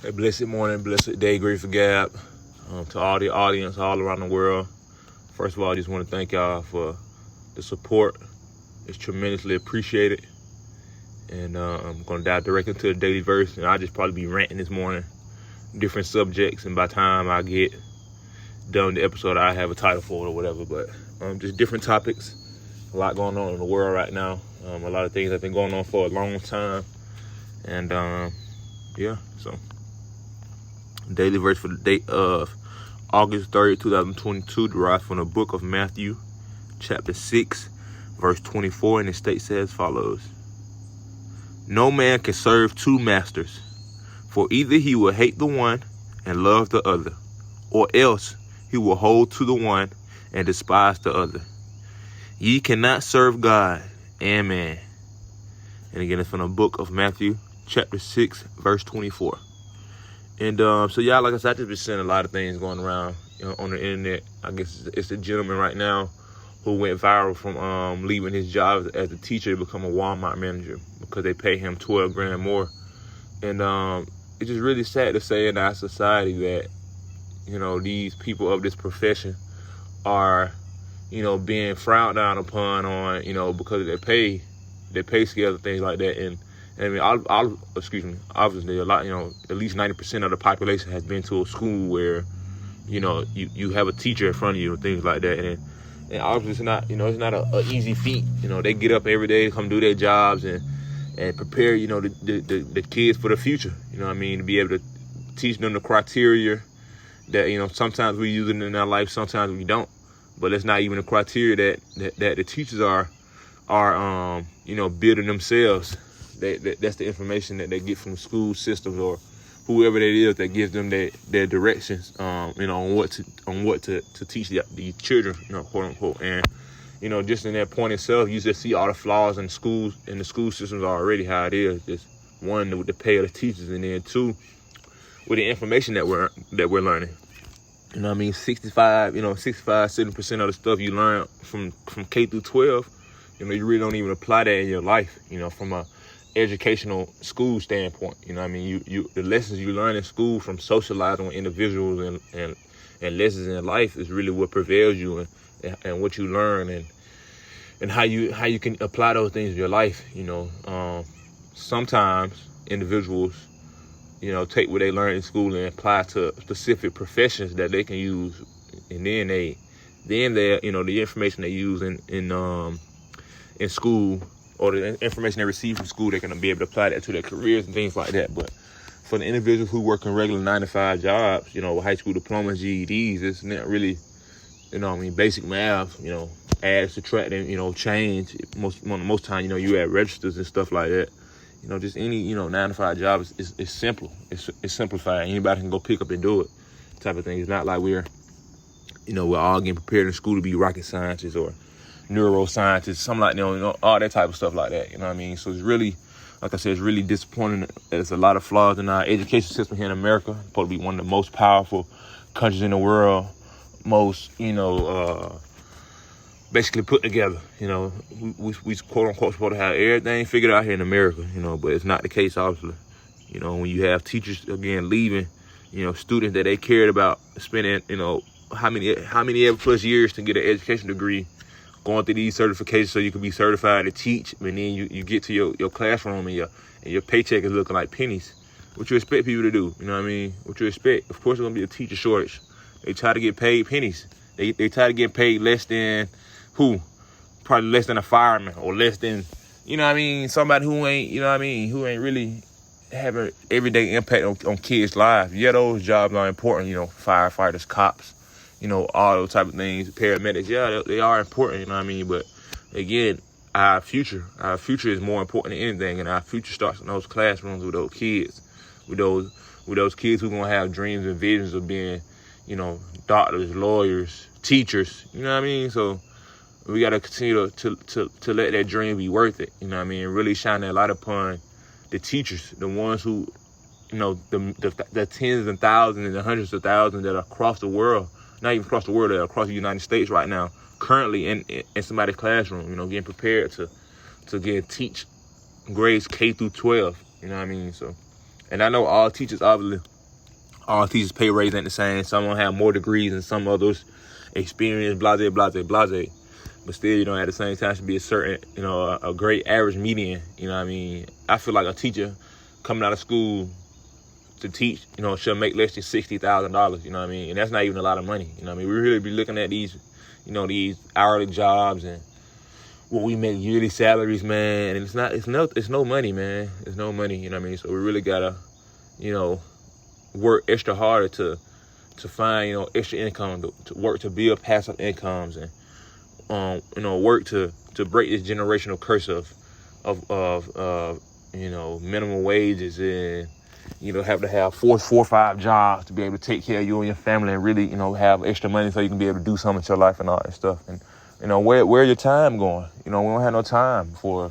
A blessed morning, blessed day, Grateful Gap. To all the audience all around the world. First of all, I just want to thank y'all for the support. It's tremendously appreciated. And I'm going to dive directly into the daily verse. And I'll just probably be ranting this morning, different subjects. And by the time I get done with the episode, I have a title for it or whatever. But just different topics. A lot going on in the world right now. A lot of things have been going on for a long time. And so daily verse for the date of August 3rd, 2022, derived from the book of Matthew, chapter 6, verse 24, and it states as follows. No man can serve two masters, for either he will hate the one and love the other, or else he will hold to the one and despise the other. Ye cannot serve God and man. And again, it's from the book of Matthew, chapter 6, verse 24. And so, y'all, like I said, I just been seeing a lot of things going around, on the internet. I guess it's a gentleman right now who went viral from leaving his job as a teacher to become a Walmart manager because they pay him $12,000 more. And it's just really sad to say in our society that, these people of this profession are, being frowned down upon on, because of their pay scales and things like that. And I mean, obviously a lot, at least 90% of the population has been to a school where, you have a teacher in front of you and things like that. And obviously it's not, it's not an easy feat. They get up every day, come do their jobs and prepare, the kids for the future. To be able to teach them the criteria that, sometimes we use it in our life, sometimes we don't. But it's not even the criteria that the teachers are building themselves. That's the information that they get from the school systems or whoever it is that gives them their directions, on what to teach the children, quote unquote. And just in that point itself, you just see all the flaws in schools and the school systems already how it is. Just one, with the pay of the teachers, and then two, with the information that we're learning. 65-70% of the stuff you learn from K through 12, you really don't even apply that in your life, from a educational school standpoint. You the lessons you learn in school from socializing with individuals and lessons in life is really what prevails you and what you learn and how you can apply those things in your life. Sometimes individuals take what they learn in school and apply to specific professions that they can use, and then they the information they use in school, or the information they receive from school, they're going to be able to apply that to their careers and things like that. But for the individuals who work in regular 9-to-5 jobs, with high school diplomas, GEDs, it's not really, basic math, add, subtract, and, change. Most time, you add registers and stuff like that. Just any, 9-to-5 job is simple. It's simplified. Anybody can go pick up and do it type of thing. It's not like we're all getting prepared in school to be rocket scientists or neuroscientists, something like that, all that type of stuff like that. So it's really, like I said, it's really disappointing that there's a lot of flaws in our education system here in America. It's supposed to be one of the most powerful countries in the world, most, basically put together. We quote unquote supposed to have everything figured out here in America, but it's not the case, obviously. When you have teachers again leaving, students that they cared about spending, how many ever plus years to get an education degree, going through these certifications so you can be certified to teach, and then you get to your classroom and your paycheck is looking like pennies. What you expect people to do? What you expect? Of course, there's gonna be a teacher shortage. They try to get paid pennies. They try to get paid less than who? Probably less than a fireman, or less than, somebody who ain't, who ain't really having everyday impact on kids' lives. Yeah, those jobs are important, firefighters, cops, all those type of things, paramedics. Yeah, they are important, but again, our future is more important than anything, and our future starts in those classrooms with those kids, with those kids who gonna have dreams and visions of being, doctors, lawyers, teachers. So we gotta continue to let that dream be worth it. And really shine that light upon the teachers, the ones who, the tens and thousands and the hundreds of thousands that are across the world, not even across the world, that are across the United States right now, currently in somebody's classroom, getting prepared to teach grades K through 12. So, and I know all teachers obviously All teachers' pay raise ain't the same. Some don't have more degrees than some others. Experience, blase, blase, blase. But still, at the same time, should be a certain, a great average median. You know what I mean? I feel like a teacher coming out of school to teach, should make less than $60,000. You know what I mean? And that's not even a lot of money. You know what I mean? We really be looking at these, these hourly jobs and what we make yearly salaries, man. And it's no money, man. It's no money. You know what I mean? So we really gotta, work extra harder to find, extra income, to work to build passive incomes, and work to break this generational curse of minimum wages, and have to have four or five jobs to be able to take care of you and your family, and really have extra money so you can be able to do something with your life and all that stuff. And where your time going? We don't have no time for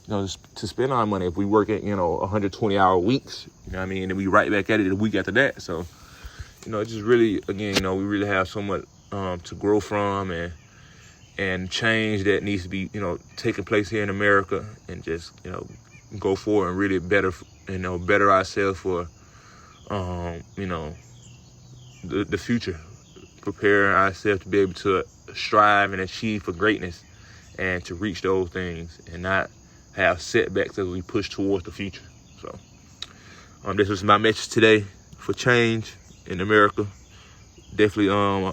to spend our money if we work at 120-hour weeks. You know what I mean? And we right back at it the week after that. So it's just really, again, we really have so much to grow from, and change that needs to be, taking place here in America, and just, go forward and really better ourselves for, the future, prepare ourselves to be able to strive and achieve for greatness, and to reach those things, and not have setbacks as we push towards the future. So, this was my message today for change in America. Definitely,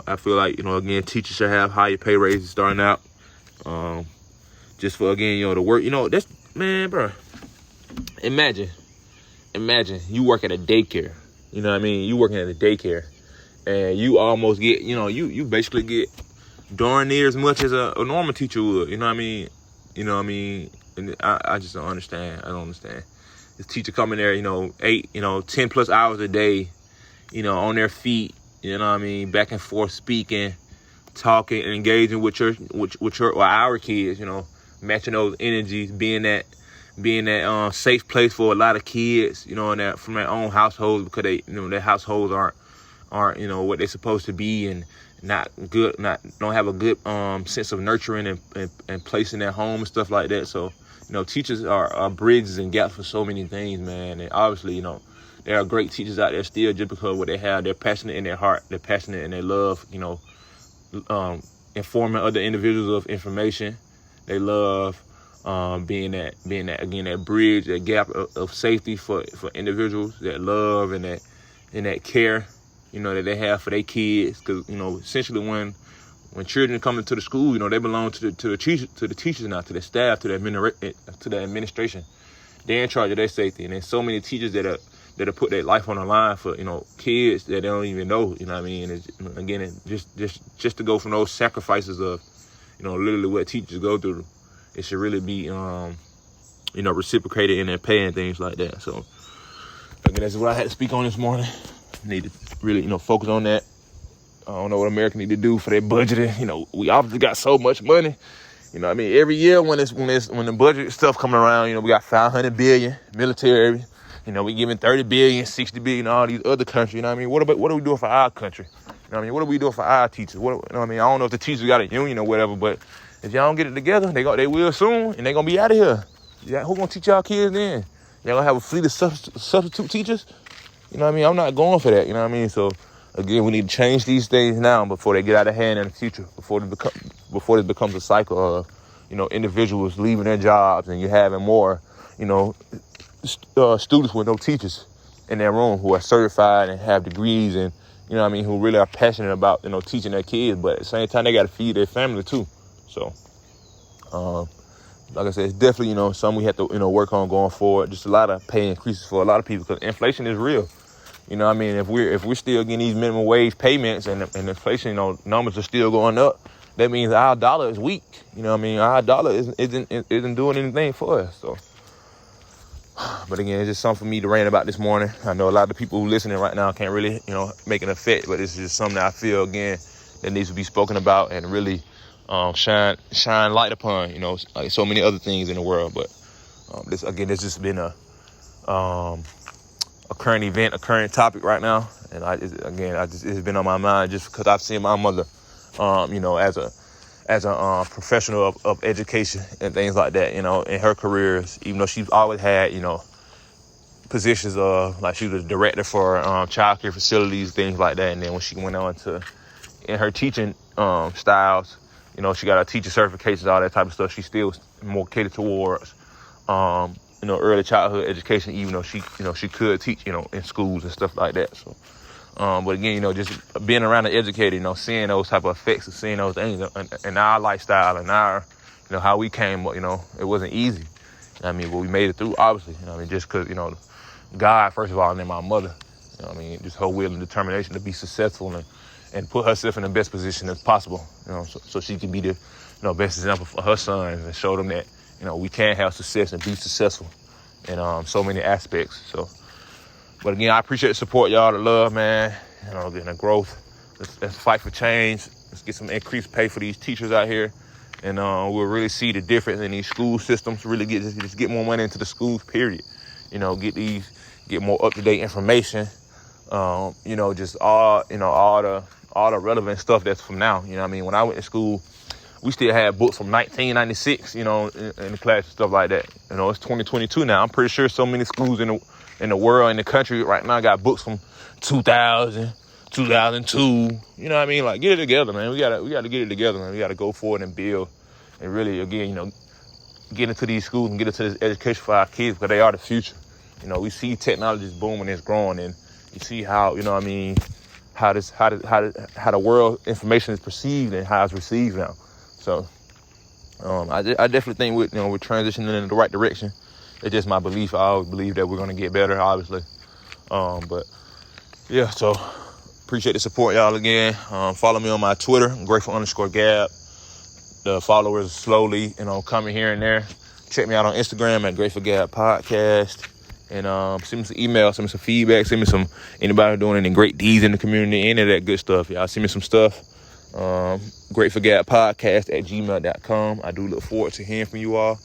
I feel like, again, teachers should have higher pay raises starting out. Just for, again, the work, that's, man, bro. Imagine you work at a daycare. You know what I mean? You working at a daycare, and you almost get, you basically get darn near as much as a normal teacher would. You know what I mean? And I just don't understand. I don't understand. This teacher coming there, 10 plus hours a day, on their feet, back and forth speaking, talking, and engaging with our kids, matching those energies, being that safe place for a lot of kids, and that from their own households, because they, their households aren't what they're supposed to be, and don't have a good sense of nurturing and placing their home and stuff like that. So, teachers are bridges and gaps for so many things, man. And obviously, there are great teachers out there still, just because of what they have. They're passionate in their heart. They're passionate and they love, informing other individuals of information. They love being that bridge, that gap of safety for individuals, that love and that care, that they have for their kids. Because, essentially when children come into the school, they belong to the teachers now, to the staff, to the administration. They're in charge of their safety. And there's so many teachers that have put their life on the line for, kids that they don't even know, you know what I mean? And again, just to go from those sacrifices of, literally what teachers go through, it should really be, reciprocated in their pay and things like that. So, again, that's what I had to speak on this morning. Need to really, focus on that. I don't know what America need to do for their budgeting. We obviously got so much money. Every year when the budget stuff coming around, we got $500 billion military. We giving $30 billion, $60 billion, all these other countries. What are we doing for our country? What are we doing for our teachers? I don't know if the teachers got a union or whatever, but if y'all don't get it together, they will soon, and they gonna be out of here. Yeah, who gonna teach y'all kids then? Y'all gonna have a fleet of substitute teachers? I'm not going for that. So again, we need to change these things now before they get out of hand in the future. Before this becomes a cycle of, individuals leaving their jobs, and you're having more, students with no teachers in their room who are certified and have degrees, and who really are passionate about teaching their kids, but at the same time they got to feed their family too. So like I said, it's definitely something we have to work on going forward. Just a lot of pay increases for a lot of people, because inflation is real. If we're still getting these minimum wage payments, and inflation numbers are still going up, that means our dollar is weak. Our dollar isn't doing anything for us. So, but again, it's just something for me to rant about this morning. I know a lot of the people who listening right now can't really, make an effect, but it's just something that I feel, again, that needs to be spoken about and really shine light upon, like so many other things in the world. But this just been a current event, a current topic right now, and it's been on my mind just because I've seen my mother, as a professional of education and things like that, in her careers, even though she's always had, positions of, like, she was a director for child care facilities, things like that. And then when she went on to, in her teaching styles, you know, she got her teacher certifications, all that type of stuff. She still was more catered towards, you know, early childhood education, even though she could teach, you know, in schools and stuff like that. So, but again, you know, just being around the educated, you know, seeing those type of effects and seeing those things in our lifestyle and our, you know, how we came up, you know, it wasn't easy. I mean, but we made it through, obviously. You know, I mean, just because, you know, God, first of all, and then my mother, you know, I mean, just her will and determination to be successful and put herself in the best position as possible, you know, so she can be the, you know, best example for her sons and show them that, you know, we can have success and be successful in so many aspects. So, but again, I appreciate the support, y'all, the love, man, you know, getting the growth. Let's fight for change. Let's get some increased pay for these teachers out here. And we'll really see the difference in these school systems, really just get more money into the schools, period. You know, get more up-to-date information. You know, just all the relevant stuff that's from now. You know what I mean? When I went to school, we still had books from 1996, you know, in the class and stuff like that. You know, it's 2022 now. I'm pretty sure so many schools in the world, in the country right now got books from 2000, 2002. You know what I mean? Like, get it together, man. We gotta get it together, man. We gotta go forward and build and really, again, you know, get into these schools and get into this education for our kids, because they are the future. You know, we see technology is booming, it's growing, and you see how, you know what I mean, how the world information is perceived and how it's received now. So I definitely think we're transitioning in the right direction. It's just my belief. I always believe that we're going to get better, obviously. But yeah, so appreciate the support, y'all, again. Follow me on my Twitter, Grateful_Gab. The followers slowly, you know, coming here and there. Check me out on Instagram at Grateful Gab Podcast. And send me some email, send me some feedback, send me some anybody doing any great deeds in the community, any of that good stuff. Y'all send me some stuff. GratefulGabPodcast@gmail.com. I do look forward to hearing from you all.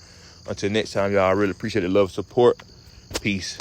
Until next time, y'all, I really appreciate the love and support. Peace.